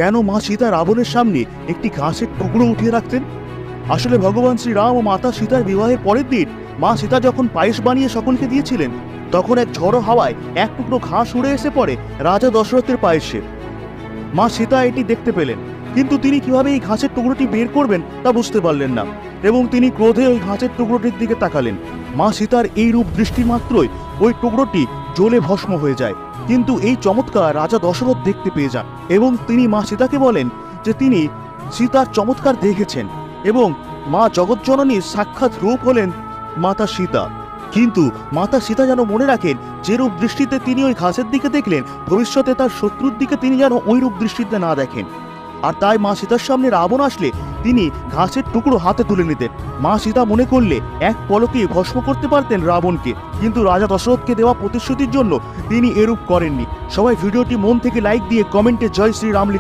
কেন মা সীতা রাবণের সামনে একটি ঘাসের টুকরো উঠিয়ে রাখতেন? আসলে ভগবান শ্রীরাম ও মাতা সীতার বিবাহের পরের দিন মা সীতা যখন পায়েস বানিয়ে সকলকে দিয়েছিলেন, তখন এক ঝড়ো হাওয়ায় এক টুকরো ঘাস উড়ে এসে পড়ে রাজা দশরথের পায়েসে। মা সীতা এটি দেখতে পেলেন, কিন্তু তিনি কিভাবে এই ঘাসের টুকরোটি বের করবেন তা বুঝতে পারলেন না, এবং তিনি ক্রোধে ওই ঘাসের টুকরোটির দিকে তাকালেন। মা সীতার এই রূপ দৃষ্টি মাত্রই ওই টুকরোটি জ্বলে ভস্ম হয়ে যায়। কিন্তু এই চমৎকার রাজা দশরথ দেখতে পেয়ে যান, এবং তিনি মা সীতাকে বলেন যে তিনি সীতার চমৎকার দেখেছেন, এবং মা জগৎজননীর সাক্ষাৎ রূপ হলেন মাতা সীতা। কিন্তু মাতা সীতা যেন মনে রাখেন, যে রূপ দৃষ্টিতে তিনি ওই ঘাসের দিকে দেখলেন, ভবিষ্যতে তার শত্রুর দিকে তিনি যেন ওই রূপ দৃষ্টিতে না দেখেন। আর তাই মা সীতার সামনে রাবণ আসলে তিনি ঘাসের টুকরো হাতে তুলে নিতেন। মা সীতা মনে করলে এক পলকে ভস্ম করতে পারতেন রাবণকে, কিন্তু রাজা দশরথকে দেওয়া প্রতিশ্রুতির জন্য তিনি এরূপ করেননি। সবাই ভিডিওটি মন থেকে লাইক দিয়ে কমেন্টে জয় শ্রীরাম লিখুন।